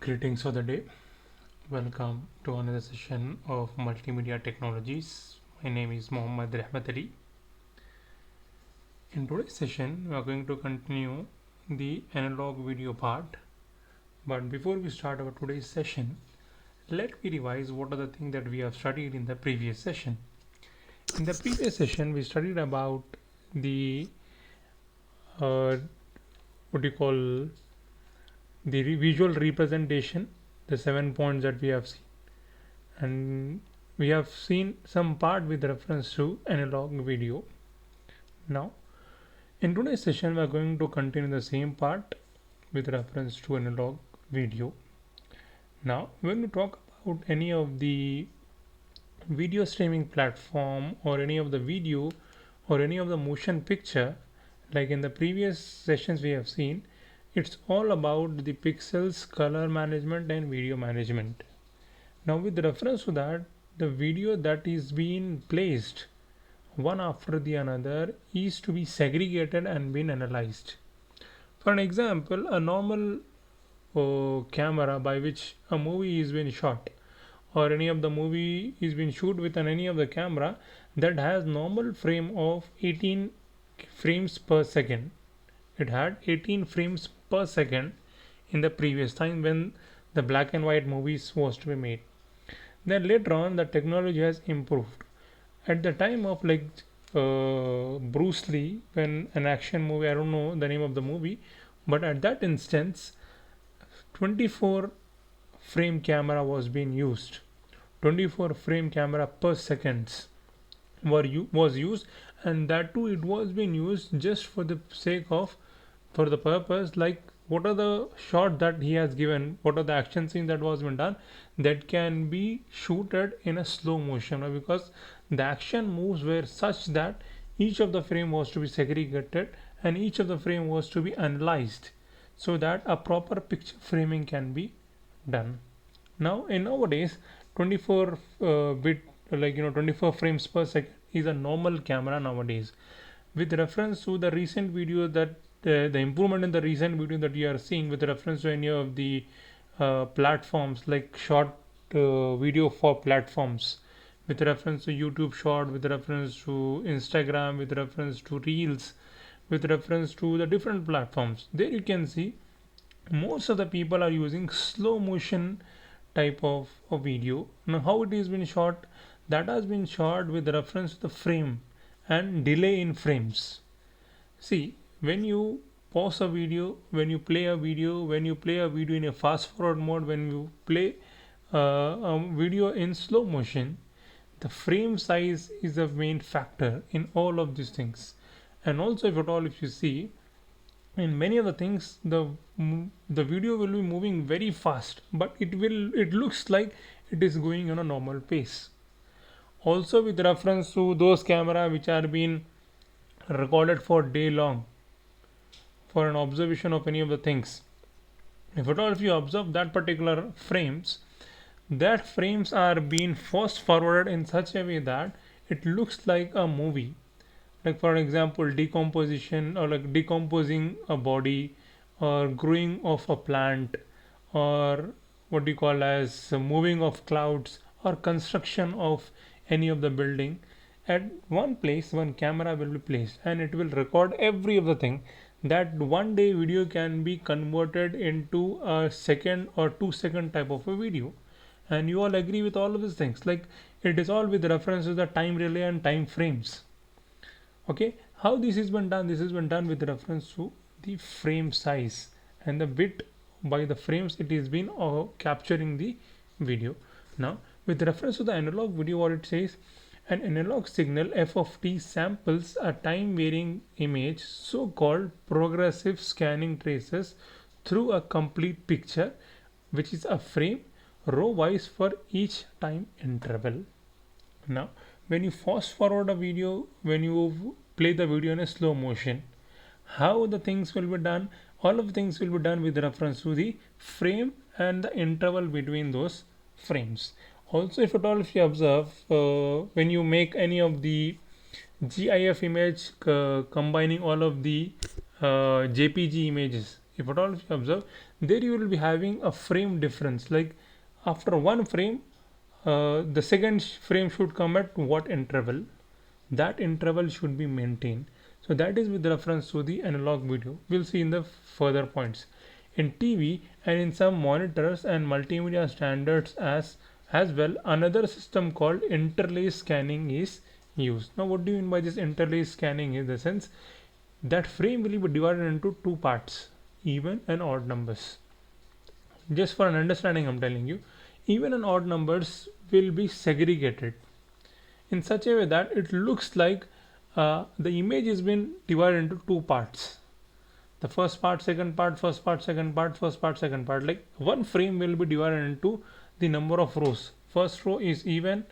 Greetings for the day. Welcome to another session of Multimedia Technologies. My name is Mohammad Rahmat Ali. In today's session, we are going to continue the analog video part. But before we start our today's session, let me revise what are the things that we have studied in the previous session. In the previous session, we studied about the what you call the visual representation, the 7 points that we have seen, and we have seen some part with reference to analog video. Now in today's session we are going to continue the same part with reference to analog video. Now when we talk about any of the video streaming platform or any of the video or any of the motion picture, like in the previous sessions we have seen, it's all about the pixels, color management and video management. Now with reference to that, the video that is being placed one after the another is to be segregated and being analyzed. For an example, a normal camera by which a movie is being shot, or any of the movie is being shoot with any of the camera that has normal frame of 18 frames per second. It had 18 frames per second in the previous time when the black and white movies was to be made. Then later on the technology has improved. At the time of Bruce Lee, when an action movie, I don't know the name of the movie, but at that instance 24 frame camera was being used. 24 frame camera per seconds was used, and that too it was being used just for the sake of, for the purpose, like what are the shot that he has given, what are the action scenes that was been done, that can be shooted in a slow motion, because the action moves were such that each of the frame was to be segregated and each of the frame was to be analyzed so that a proper picture framing can be done. Now in nowadays 24 bit, 24 frames per second is a normal camera nowadays. With reference to the recent video that the improvement in the recent video that you are seeing with reference to any of the platforms like short video for platforms, with reference to YouTube short, with reference to Instagram, with reference to reels, with reference to the different platforms, there you can see most of the people are using slow motion type of video. Now how it has been shot, that has been shot with reference to the frame and delay in frames. See, when you pause a video, when you play a video, when you play a video in a fast forward mode, when you play a video in slow motion, the frame size is the main factor in all of these things. And also if at all, if you see in many of the things, the video will be moving very fast, but it looks like it is going on a normal pace. Also with reference to those camera which are being recorded for day long for an observation of any of the things, if at all if you observe that particular frames, that frames are being fast forwarded in such a way that it looks like a movie. Like for example, decomposition, or like decomposing a body, or growing of a plant, or what you call as moving of clouds, or construction of any of the building. At one place one camera will be placed and it will record every of the thing. That one day video can be converted into a second or 2 second type of a video, and you all agree with all of these things. Like it is all with reference to the time relay and time frames. Okay, how this has been done? This has been done with reference to the frame size and the bit by the frames it is been capturing the video. Now with reference to the analog video, what it says, an analog signal f of t samples a time varying image, so called progressive scanning traces through a complete picture, which is a frame row wise for each time interval. Now when you fast forward a video, when you play the video in a slow motion, how the things will be done, all of the things will be done with reference to the frame and the interval between those frames. Also if at all if you observe, when you make any of the GIF image combining all of the JPG images, if at all if you observe, there you will be having a frame difference. Like after one frame, the second frame should come at what interval? That interval should be maintained. So that is with reference to the analog video. We'll see in the further points. In TV and in some monitors and multimedia standards as well, another system called interlace scanning is used. Now what do you mean by this interlace scanning? In the sense that frame will be divided into two parts, even and odd numbers. Just for an understanding, I'm telling you, even and odd numbers will be segregated in such a way that it looks like the image has been divided into two parts. The first part, second part, first part, second part, first part, second part. Like one frame will be divided into the number of rows. First row is even,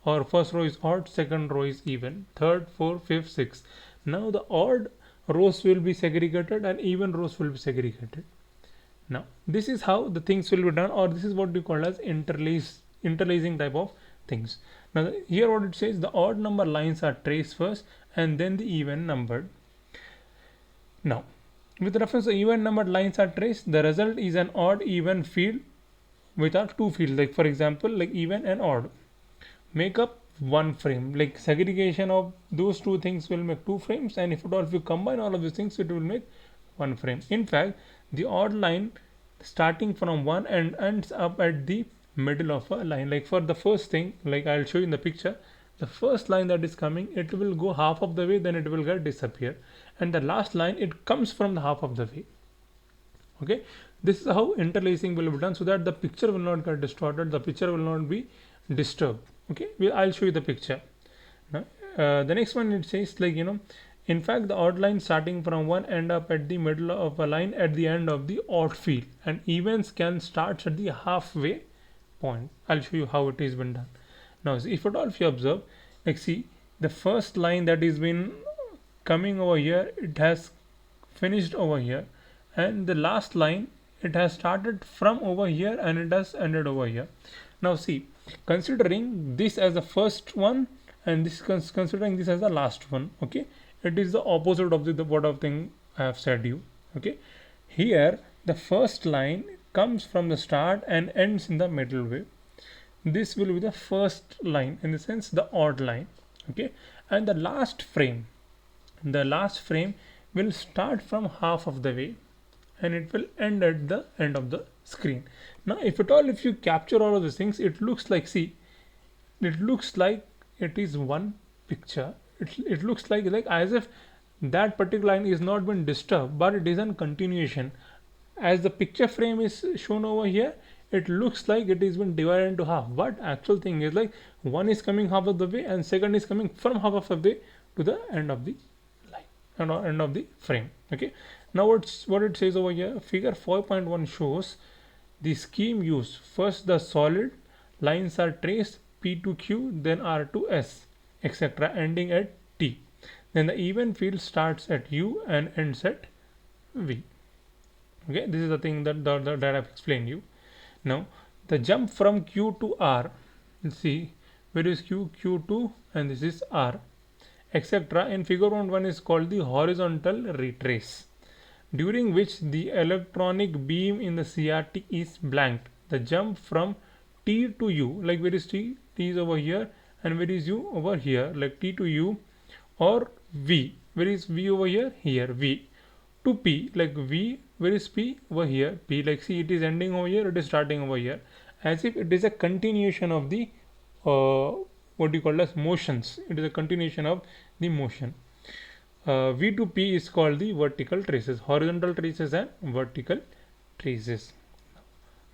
or first row is odd, second row is even, third, fourth, fifth, sixth. Now the odd rows will be segregated and even rows will be segregated. Now this is how the things will be done, or this is what we call as interlacing type of things. Now here what it says, the odd number lines are traced first and then the even numbered. Now with reference to even numbered lines are traced, the result is an odd even field with our two fields. Like for example, like even and odd make up one frame. Like segregation of those two things will make two frames, and if you combine all of these things, it will make one frame. In fact, the odd line starting from one and ends up at the middle of a line. Like for the first thing, like I'll show you in the picture, the first line that is coming, it will go half of the way, then it will get disappear, and the last line, it comes from the half of the way. Okay, this is how interlacing will be done, so that the picture will not get distorted, the picture will not be disturbed. Okay, I'll show you the picture now. The next one, it says, like, in fact, the odd line starting from one end up at the middle of a line at the end of the odd field, and evens can start at the halfway point. I'll show you how it is been done. Now if at all if you observe, like see, the first line that is been coming over here, it has finished over here, and the last line, it has started from over here and it has ended over here. Now see, considering this as the first one and this considering this as the last one, okay, it is the opposite of the what of thing I have said you. Okay, here the first line comes from the start and ends in the middle way. This will be the first line, in the sense the odd line. Okay, and the last frame will start from half of the way and it will end at the end of the screen. Now if at all if you capture all of these things, it looks like, see, it looks like it is one picture. It looks like as if that particular line is not been disturbed, but it is in continuation. As the picture frame is shown over here, it looks like it is been divided into half, but actual thing is like one is coming half of the way and second is coming from half of the way to the end of the line and end of the frame. Okay, now what it says over here, figure 5.1 shows the scheme used. First the solid lines are traced P to Q, then R to S, etc., ending at T. Then the even field starts at U and ends at V. Okay, this is the thing that I've explained you. Now the jump from Q to R, let's see, where is Q2, and this is R, etc., in figure 1 is called the horizontal retrace, during which the electronic beam in the CRT is blanked. The jump from T to U, like where is T? T is over here, and where is U? Over here, like T to U, or V, where is V over here? Here, V to P, like V, where is P? Over here, P, like see, it is ending over here, it is starting over here, as if it is a continuation of the what do you call as motions. It is a continuation of the motion. V to P is called the vertical traces, horizontal traces and vertical traces.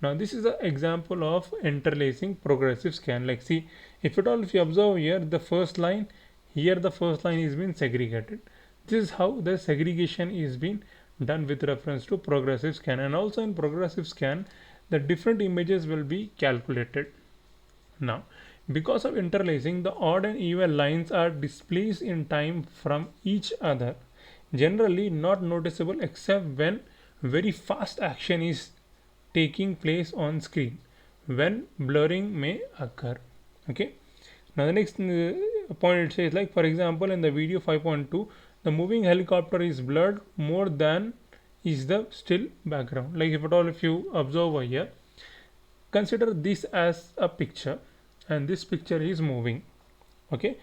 Now this is an example of interlacing progressive scan. Like see, if at all if you observe here, the first line, here the first line is being segregated. This is how the segregation is being done with reference to progressive scan. And also in progressive scan, the different images will be calculated. Now because of interlacing, the odd and even lines are displaced in time from each other, generally not noticeable except when very fast action is taking place on screen, when blurring may occur. Okay, now the next point it says, like for example in the video 5.2, the moving helicopter is blurred more than is the still background. Like if you observe over here, consider this as a picture, and this picture is moving. Okay,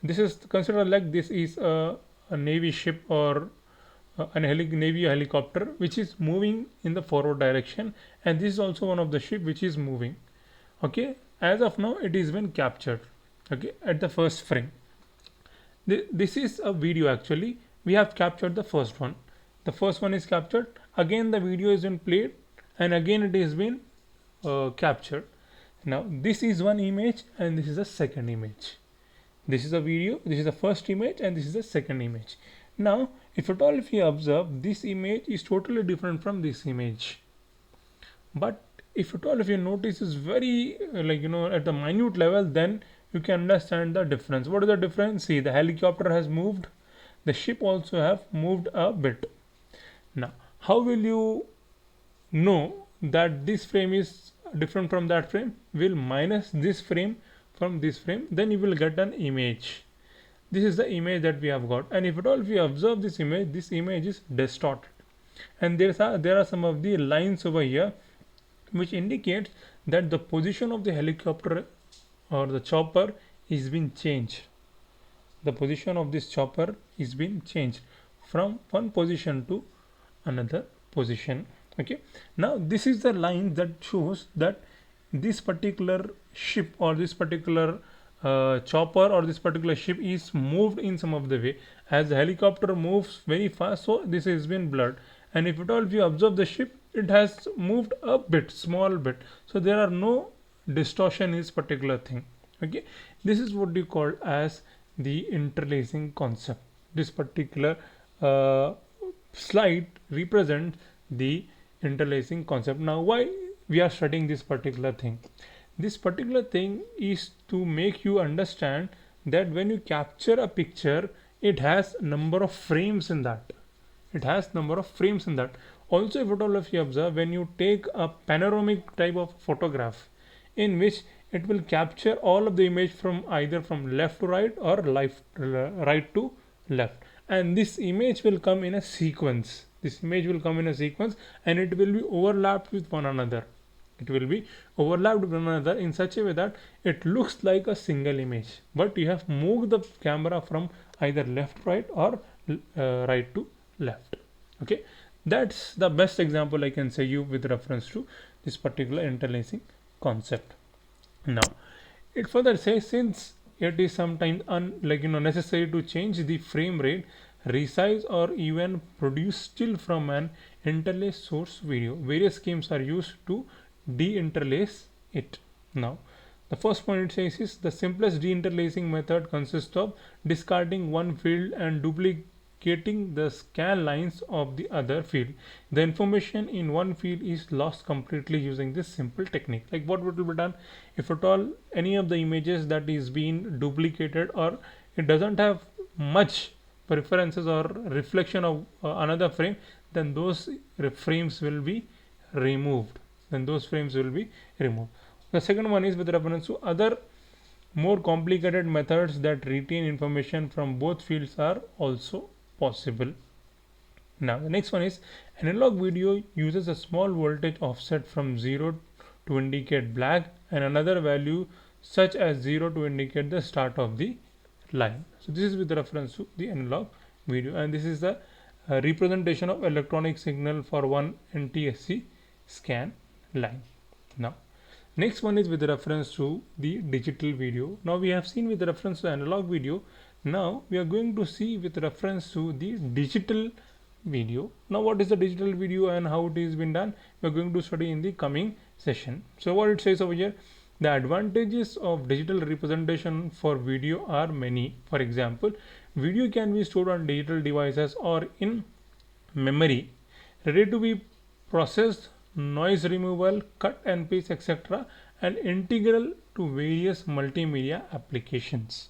this is consider like this is a navy ship or navy helicopter which is moving in the forward direction, and this is also one of the ship which is moving. Okay, as of now it is been captured, okay, at the first frame. This is a video. Actually we have captured the first one is captured, again the video is been played, and again it is been captured. Now this is one image and this is a second image. This is a video, this is the first image, and this is the second image. Now if at all if you observe, this image is totally different from this image, but if at all if you notice is very at the minute level, then you can understand the difference. What is the difference? See, the helicopter has moved, the ship also have moved a bit. Now how will you know that this frame is different from that frame? We'll minus this frame from this frame, then you will get an image. This is the image that we have got, and if at all if you observe this image is distorted, and there are some of the lines over here which indicates that the position of the helicopter or the chopper is being changed. The position of this chopper is being changed from one position to another position. Okay, now this is the line that shows that this particular ship or this particular chopper or this particular ship is moved in some of the way. As the helicopter moves very fast, so this has been blurred, and if at all if you observe the ship, it has moved a bit, small bit, so there are no distortion in this particular thing. Okay, this is what you call as the interlacing concept. This particular slide represents the interlacing concept. Now why we are studying this particular thing? This particular thing is to make you understand that when you capture a picture, it has number of frames in that. Also, if at all if you observe, when you take a panoramic type of photograph in which it will capture all of the image from either from left to right or right to left, and this image will come in a sequence. And it will be overlapped with one another. In such a way that it looks like a single image, but you have moved the camera from either left right or right to left. Okay, that's the best example I can say you with reference to this particular interlacing concept. Now it further says, since it is sometimes necessary to change the frame rate, resize, or even produce still from an interlaced source video, various schemes are used to deinterlace it. Now the first point it says is, the simplest deinterlacing method consists of discarding one field and duplicating the scan lines of the other field. The information in one field is lost completely using this simple technique. Like what will be done if at all any of the images that is being duplicated, or it doesn't have much preferences or reflection of another frame, then those frames will be removed. The second one is with reference to other more complicated methods that retain information from both fields are also possible. Now the next one is, analog video uses a small voltage offset from 0 to indicate black, and another value such as 0 to indicate the start of the line. So this is with reference to the analog video, and this is the representation of electronic signal for one NTSC scan line. Now next one is with reference to the digital video. Now we have seen with reference to analog video. Now we are going to see with reference to the digital video. Now what is the digital video and how it is been done, we are going to study in the coming session. So what it says over here, the advantages of digital representation for video are many. For example, video can be stored on digital devices or in memory, ready to be processed, noise removal, cut and paste, etc., and integral to various multimedia applications.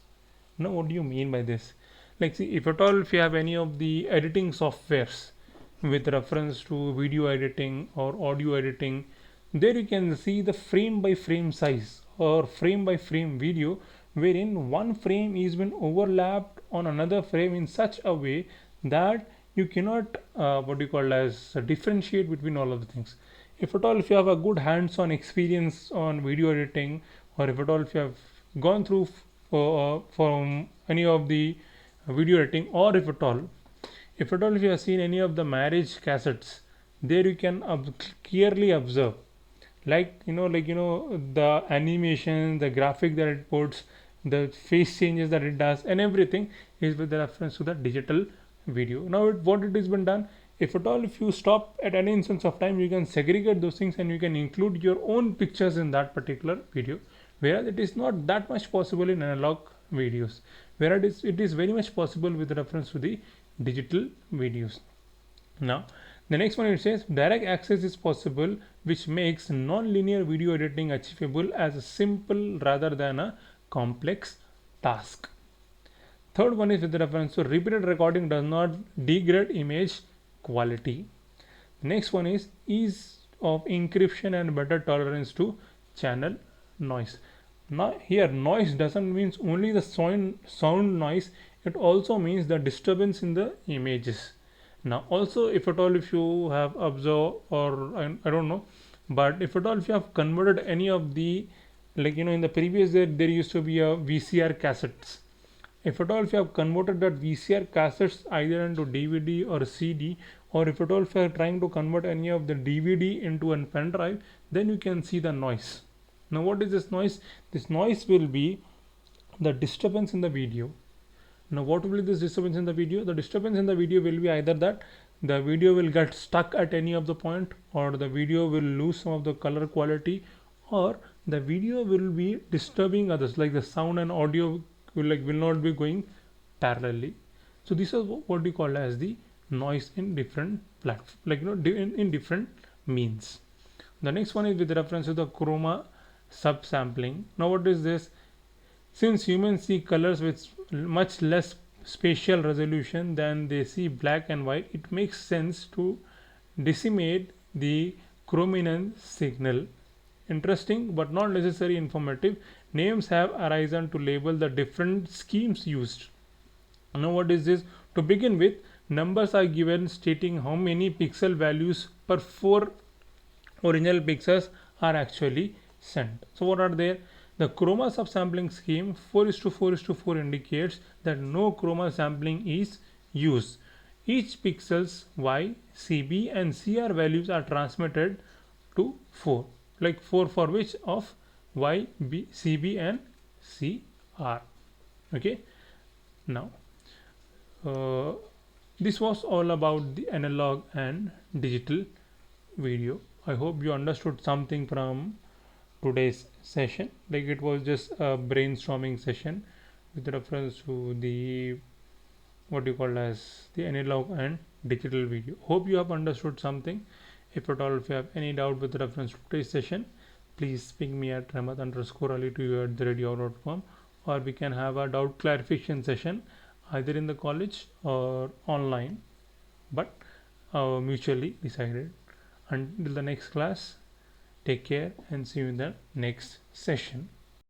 Now what do you mean by this? Like, see, if at all if you have any of the editing softwares with reference to video editing or audio editing, there you can see the frame by frame size or frame by frame video, wherein one frame is been overlapped on another frame in such a way that you cannot what do you call as differentiate between all of the things. If at all if you have a good hands-on experience on video editing, or if at all if you have gone through from any of the video editing, or if you have seen any of the marriage cassettes, there you can clearly observe, the animation, the graphic that it puts, the face changes that it does, and everything is with the reference to the digital video. Now what it has been done, if at all if you stop at any instance of time, you can segregate those things and you can include your own pictures in that particular video, whereas it is not that much possible in analog videos, whereas it is very much possible with reference to the digital videos. Now the next one, it says direct access is possible, which makes non-linear video editing achievable as a simple rather than a complex task. Third one is with reference to repeated recording does not degrade image quality. The next one is ease of encryption and better tolerance to channel noise. Now here noise doesn't mean only the sound noise, it also means the disturbance in the images. Now also if at all if you have observed, or I don't know, but if at all if you have converted any of the, in the previous there used to be a VCR cassettes. If at all if you have converted that VCR cassettes either into DVD or CD, or if at all if you are trying to convert any of the DVD into a pen drive, then you can see the noise. Now what is this noise? This noise will be the disturbance in the video. Now what will be this disturbance in the video? The disturbance in the video will be either that the video will get stuck at any of the point, or the video will lose some of the color quality, or the video will be disturbing others, like the sound and audio will not be going parallelly. So this is what we call as the noise in different platforms, in different means. The next one is with reference to the chroma subsampling. Now what is this? Since humans see colors with much less spatial resolution than they see black and white, it makes sense to decimate the chrominance signal. Interesting but not necessarily informative. Names have arisen to label the different schemes used. Now what is this? To begin with, numbers are given stating how many pixel values per 4 original pixels are actually sent. So what are there? The chroma subsampling scheme 4:4:4 indicates that no chroma sampling is used. Each pixel's Y, CB and CR values are transmitted to 4, like 4 for which of Y, B, CB and CR. Okay. Now this was all about the analog and digital video. I hope you understood something from today's session. Like it was just a brainstorming session with reference to the what you call as the analog and digital video. Hope you have understood something. If at all if you have any doubt with reference to today's session, please ping me at ramat_ali2@radio.com, or we can have a doubt clarification session either in the college or online, but mutually decided. Until the next class, take care and see you in the next session.